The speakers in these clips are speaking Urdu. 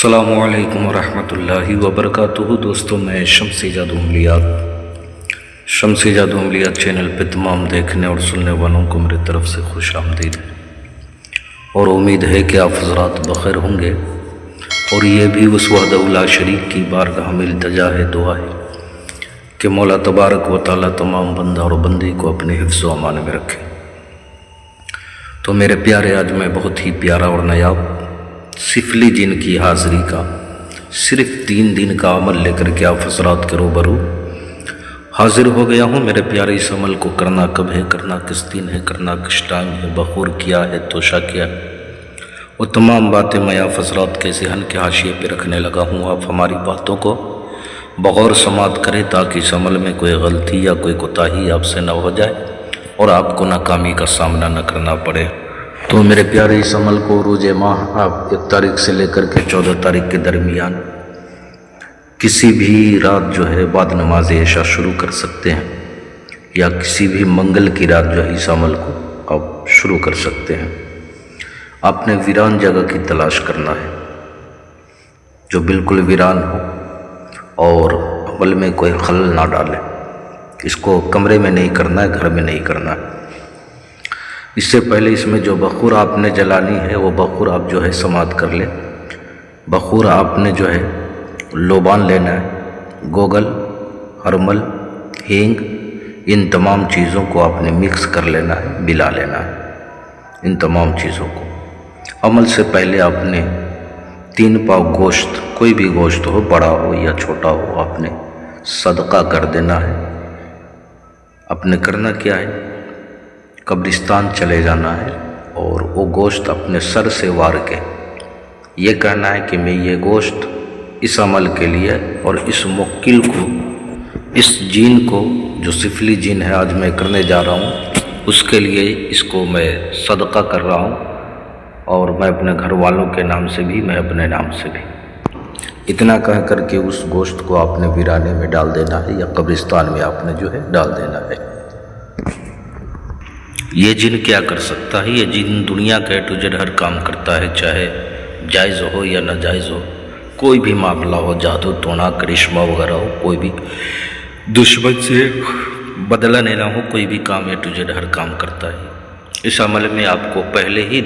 السلام علیکم ورحمۃ اللہ وبرکاتہ۔ دوستوں، میں شمسی جادو عملیات چینل پہ تمام دیکھنے اور سننے والوں کو میری طرف سے خوش آمدید ہے، اور امید ہے کہ آپ حضرات بخیر ہوں گے، اور یہ بھی اس وحدہ لا شریک کی بارگاہ میں التجا ہے، دعا ہے کہ مولا تبارک و تعالیٰ تمام بندہ اور بندی کو اپنے حفظ و امان میں رکھے۔ تو میرے پیارے، آج میں بہت ہی پیارا اور نایاب سفلی جن کی حاضری کا صرف 3 دن کا عمل لے کر کے آپ حضرات کے روبرو حاضر ہو گیا ہوں۔ میرے پیارے، اس عمل کو کرنا کب ہے، کرنا کس دن ہے، کرنا کس ٹائم ہے، بخور کیا ہے، توشہ کیا ہے، وہ تمام باتیں میں آپ حضرات کے ذہن کے حاشیے پہ رکھنے لگا ہوں۔ آپ ہماری باتوں کو بغور سماعت کریں تاکہ اس عمل میں کوئی غلطی یا کوئی کوتاہی آپ سے نہ ہو جائے اور آپ کو ناکامی کا سامنا نہ کرنا پڑے۔ تو میرے پیارے، اس عمل کو روز ماہ آپ 1 تاریخ سے لے کر کے 14 تاریخ کے درمیان کسی بھی رات جو ہے بعد نماز عشاء شروع کر سکتے ہیں، یا کسی بھی منگل کی رات جو ہے اس عمل کو آپ شروع کر سکتے ہیں۔ آپ نے ویران جگہ کی تلاش کرنا ہے، جو بالکل ویران ہو اور عمل میں کوئی خلل نہ ڈالے۔ اس کو کمرے میں نہیں کرنا ہے، گھر میں نہیں کرنا ہے۔ اس سے پہلے اس میں جو بخور آپ نے جلانی ہے، وہ بخور آپ جو ہے سماعت کر لیں۔ بخور آپ نے جو ہے لوبان لینا ہے، گوگل، ہرمل، ہینگ، ان تمام چیزوں کو آپ نے مکس کر لینا ہے، ملا لینا ہے ان تمام چیزوں کو۔ عمل سے پہلے آپ نے 3 پاؤ گوشت، کوئی بھی گوشت ہو، بڑا ہو یا چھوٹا ہو، آپ نے صدقہ کر دینا ہے۔ آپ نے کرنا کیا ہے، قبرستان چلے جانا ہے اور وہ گوشت اپنے سر سے وار کے یہ کہنا ہے کہ میں یہ گوشت اس عمل کے لیے اور اس موکل کو، اس جین کو جو سفلی جین ہے آج میں کرنے جا رہا ہوں، اس کے لیے اس کو میں صدقہ کر رہا ہوں، اور میں اپنے گھر والوں کے نام سے بھی، میں اپنے نام سے بھی۔ اتنا کہہ کر کے اس گوشت کو آپ نے ویرانے میں ڈال دینا ہے، یا قبرستان میں آپ نے جو ہے ڈال دینا ہے۔ یہ جن کیا کر سکتا ہے؟ یہ جن دنیا کا A to Z ہر کام کرتا ہے، چاہے جائز ہو یا ناجائز ہو، کوئی بھی معاملہ ہو، جادو ٹونا کرشمہ وغیرہ ہو، کوئی بھی دشمن سے بدلہ لینا ہو، کوئی بھی کام A to Z ہر کام کرتا ہے۔ اس عمل میں آپ کو پہلے ہی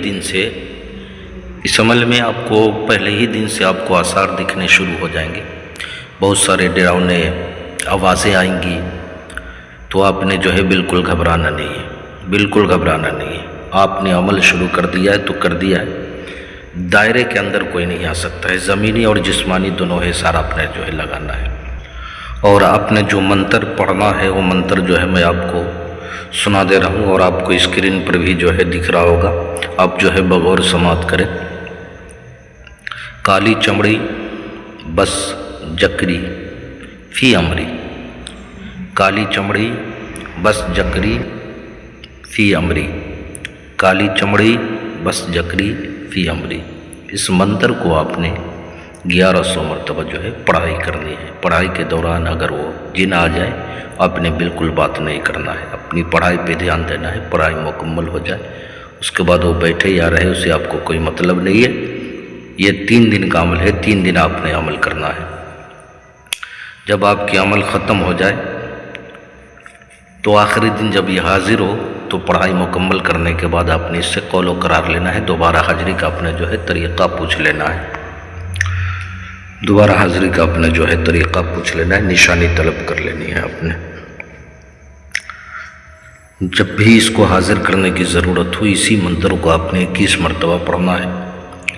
دن سے آپ کو آثار دکھنے شروع ہو جائیں گے، بہت سارے ڈراؤنے آوازیں آئیں گی۔ تو آپ نے جو ہے بالکل گھبرانا نہیں ہے، بالکل گھبرانا نہیں ہے۔ آپ نے عمل شروع کر دیا ہے تو کر دیا ہے، دائرے کے اندر کوئی نہیں آ سکتا ہے۔ زمینی اور جسمانی دونوں حصار آپ نے جو ہے لگانا ہے، اور آپ نے جو منتر پڑھنا ہے، وہ منتر جو ہے میں آپ کو سنا دے رہا ہوں، اور آپ کو اسکرین پر بھی جو ہے دکھ رہا ہوگا، آپ جو ہے بغور سماعت کریں۔ کالی چمڑی بس جکری فی امری، کالی چمڑی بس جکری فی امری، کالی چمڑی بس جکری فی امری۔ اس منتر کو آپ نے 1100 مرتبہ جو ہے پڑھائی کرنی ہے۔ پڑھائی کے دوران اگر وہ جن آ جائے، آپ نے بالکل بات نہیں کرنا ہے، اپنی پڑھائی پہ دھیان دینا ہے۔ پڑھائی مکمل ہو جائے اس کے بعد وہ بیٹھے یا رہے، اسے آپ کو کوئی مطلب نہیں ہے۔ یہ 3 دن کا عمل ہے، 3 دن آپ نے عمل کرنا ہے۔ جب آپ کی عمل ختم ہو جائے تو آخری دن جب یہ حاضر ہو تو پڑھائی مکمل کرنے کے بعد آپ نے اس سے قول و قرار لینا ہے۔ دوبارہ حاضری کا اپنے جو ہے طریقہ پوچھ لینا ہے، دوبارہ حاضری کا اپنے جو ہے طریقہ پوچھ لینا ہے، نشانی طلب کر لینی ہے آپ نے۔ جب بھی اس کو حاضر کرنے کی ضرورت ہو، اسی منتر کو آپ نے 21 مرتبہ پڑھنا ہے۔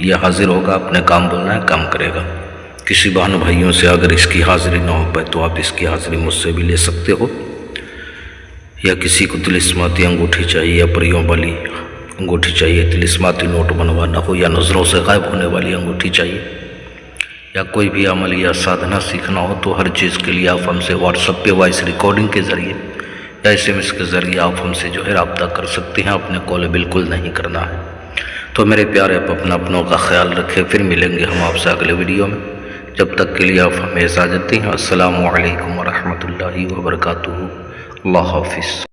یہ حاضر ہوگا، اپنے کام بولنا ہے، کام کرے گا۔ کسی بہن بھائیوں سے اگر اس کی حاضری نہ ہو پائے تو آپ اس کی حاضری مجھ سے بھی لے سکتے ہو، یا کسی کو طلسماتی انگوٹھی چاہیے، یا پریوں والی انگوٹھی چاہیے، طلسماتی نوٹ بنوانا ہو، یا نظروں سے غائب ہونے والی انگوٹھی چاہیے، یا کوئی بھی عمل یا سادھنا سیکھنا ہو، تو ہر چیز کے لیے آپ ہم سے واٹس ایپ پہ وائس ریکارڈنگ کے ذریعے یا SMS کے ذریعے آپ ہم سے جو ہے رابطہ کر سکتے ہیں۔ اپنے کال بالکل نہیں کرنا ہے۔ تو میرے پیارے، آپ اپنوں کا خیال رکھیں، پھر ملیں گے ہم آپ سے اگلے ویڈیو میں۔ جب تک کے لیے آپ ہمیں اجازت دیں۔ السلام علیکم ورحمۃ اللہ وبرکاتہ۔ اللہ حافظ۔